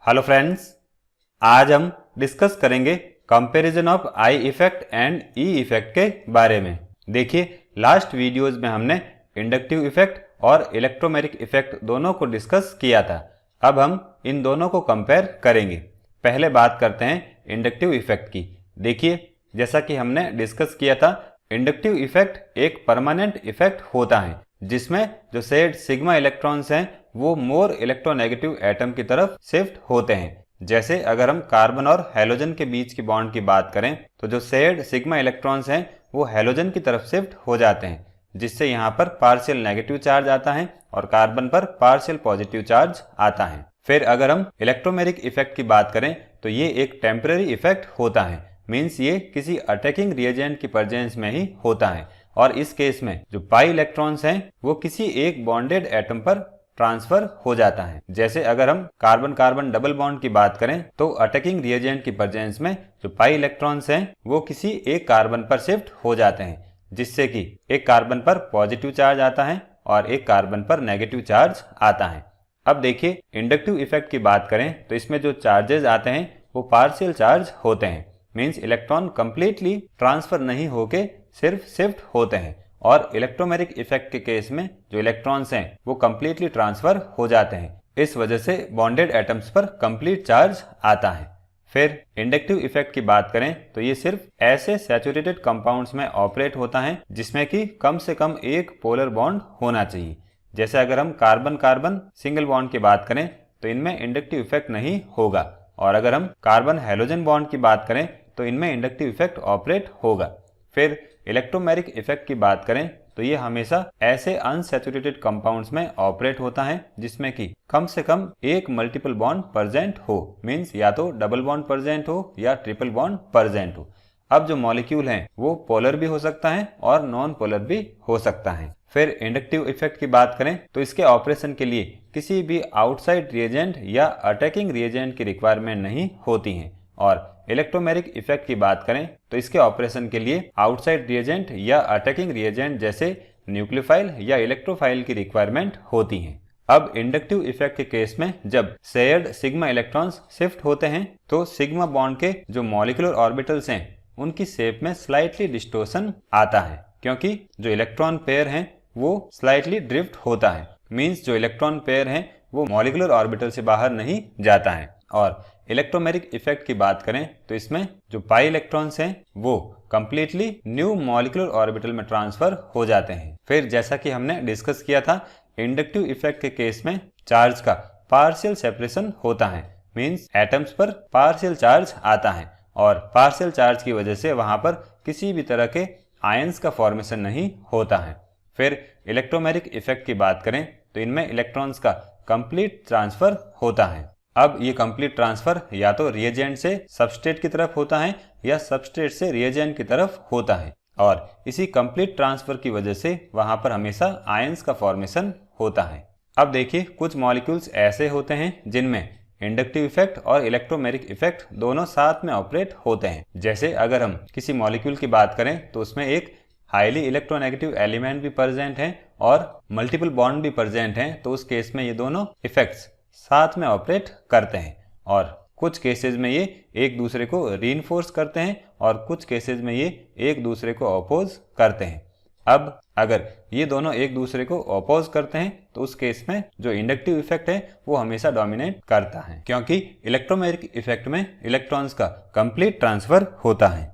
Hello friends, आज हम discuss करेंगे comparison of I effect and E effect के बारे में। देखिए, लास्ट वीडियोस में हमने इंडक्टिव इफेक्ट और इलेक्ट्रोमैग्नेटिक इफेक्ट दोनों को डिस्कस किया था। अब हम इन दोनों को कंपेयर करेंगे। पहले बात करते हैं इंडक्टिव इफेक्ट की। देखिए, जैसा कि हमने डिस्कस किया था, इंडक्टिव इफेक्ट एक परमानेंट इफेक्ट होता है जिसमें जो शेयर्ड सिग्मा इलेक्ट्रॉन्स हैं वो मोर इलेक्ट्रोनेगेटिव एटम की तरफ शिफ्ट होते हैं। जैसे अगर हम कार्बन और हैलोजन के बीच की बॉन्ड की बात करें तो जो शेयर्ड सिग्मा इलेक्ट्रॉन्स हैं वो हैलोजन की तरफ शिफ्ट हो जाते हैं, जिससे यहाँ पर पार्शियल नेगेटिव चार्ज आता है और कार्बन पर पार्शियल पॉजिटिव चार्ज आता है। फिर अगर हम इलेक्ट्रोमैग्नेटिक इफेक्ट की बात करें तो ये एक टेम्पररी इफेक्ट होता है, मीन्स ये किसी अटैकिंग रिएजेंट की प्रेजेंस में ही होता है और इस केस में जो पाई इलेक्ट्रॉन्स हैं वो किसी एक बॉन्डेड एटम पर ट्रांसफर हो जाता है। जैसे अगर हम कार्बन कार्बन डबल बॉन्ड की बात करें तो अटैकिंग रिएजेंट की प्रेजेंस में जो पाई इलेक्ट्रॉन्स हैं वो किसी एक कार्बन पर शिफ्ट हो जाते हैं, जिससे कि एक कार्बन पर पॉजिटिव चार्ज आता है और एक कार्बन पर नेगेटिव चार्ज आता है। अब देखिए, इंडक्टिव इफेक्ट की बात करें तो इसमें जो चार्जेस आते हैं वो पार्शियल चार्ज होते हैं, मीन्स इलेक्ट्रॉन कंप्लीटली ट्रांसफर नहीं होके सिर्फ शिफ्ट होते हैं। और इलेक्ट्रोमैग्नेटिक इफेक्ट के केस में जो इलेक्ट्रॉन्स हैं वो कंप्लीटली ट्रांसफर हो जाते हैं। इस वजह से बॉन्डेड एटम्स पर कंप्लीट चार्ज आता है। फिर इंडक्टिव इफेक्ट की बात करें तो ये सिर्फ ऐसे सैचुरेटेड कंपाउंड्स में ऑपरेट होता है जिसमें कि कम से कम एक पोलर बॉन्ड होना चाहिए। जैसे अगर हम कार्बन कार्बन सिंगल बॉन्ड की बात करें तो इनमें इंडक्टिव इफेक्ट नहीं होगा, और अगर हम कार्बन हैलोजन बॉन्ड की बात करें तो इनमें इंडक्टिव इफेक्ट ऑपरेट होगा। फिर इलेक्ट्रोमैग्नेटिक इफेक्ट की बात करें तो ये हमेशा ऐसे अनसैचुरेटेड कंपाउंड्स में ऑपरेट होता है जिसमें कि कम से कम एक मल्टीपल बॉन्ड प्रेजेंट हो, मींस या तो डबल बॉन्ड प्रेजेंट हो या ट्रिपल बॉन्ड प्रेजेंट हो। अब जो मॉलिक्यूल हैं वो पोलर भी हो सकता है और नॉन पोलर भी हो सकता है। फिर इंडक्टिव इफेक्ट की बात करें तो इसके ऑपरेशन के लिए किसी भी आउटसाइड रिएजेंट या अटैकिंग रिएजेंट की रिक्वायरमेंट नहीं होती है। और इलेक्ट्रोमैग्नेटिक इफेक्ट की बात करें तो इसके ऑपरेशन के लिए आउटसाइड रिएजेंट या अटैकिंग रिएजेंट जैसे न्यूक्लियोफाइल या इलेक्ट्रोफाइल की रिक्वायरमेंट होती है। अब इंडक्टिव इफेक्ट के केस में जब शेयर्ड सिग्मा इलेक्ट्रॉन्स शिफ्ट होते हैं तो सिग्मा बॉन्ड के जो मॉलिक्यूलर ऑर्बिटल्स हैं उनकी शेप में स्लाइटली डिस्टोर्शन आता है, क्योंकि जो इलेक्ट्रॉन पेयर हैं वो स्लाइटली ड्रिफ्ट होता है, मीन्स जो इलेक्ट्रॉन पेयर हैं वो मॉलिक्यूलर ऑर्बिटल से बाहर नहीं जाता है। और इलेक्ट्रोमैग्नेटिक इफेक्ट की बात करें तो इसमें जो पाई इलेक्ट्रॉन्स हैं वो कंप्लीटली न्यू मॉलिक्यूलर ऑर्बिटल में ट्रांसफर हो जाते हैं। फिर जैसा कि हमने डिस्कस किया था, इंडक्टिव इफेक्ट के केस में चार्ज का पार्शियल सेपरेशन होता है, मींस एटम्स पर पार्शियल चार्ज आता है और पार्शियल चार्ज की वजह से वहां पर किसी भी तरह के आयंस का फॉर्मेशन नहीं होता है। फिर इलेक्ट्रोमैग्नेटिक इफेक्ट की बात करें तो इनमें इलेक्ट्रॉन्स का कंप्लीट ट्रांसफर होता है। अब ये कंप्लीट ट्रांसफर या तो रिएजेंट से सबस्ट्रेट की तरफ होता है या सबस्ट्रेट से रिएजेंट की तरफ होता है, और इसी कंप्लीट ट्रांसफर की वजह से वहां पर हमेशा आयंस का फॉर्मेशन होता है। अब देखिए, कुछ मॉलिक्यूल्स ऐसे होते हैं जिनमें इंडक्टिव इफेक्ट और इलेक्ट्रोमैग्नेटिक इफेक्ट दोनों साथ में ऑपरेट होते हैं। जैसे अगर हम किसी मॉलिक्यूल की बात करें तो उसमें एक हाईली इलेक्ट्रोनेगेटिव एलिमेंट भी प्रेजेंट है और मल्टीपल बॉन्ड भी प्रेजेंट हैं, तो उस केस में ये दोनों इफेक्ट्स साथ में ऑपरेट करते हैं। और कुछ केसेस में ये एक दूसरे को रीइंफोर्स करते हैं और कुछ केसेस में ये एक दूसरे को अपोज करते हैं। अब अगर ये दोनों एक दूसरे को अपोज करते हैं तो उस केस में जो इंडक्टिव इफेक्ट है वो हमेशा डोमिनेट करता है, क्योंकि इलेक्ट्रोमैग्नेटिक इफेक्ट में इलेक्ट्रॉन्स का कंप्लीट ट्रांसफर होता है।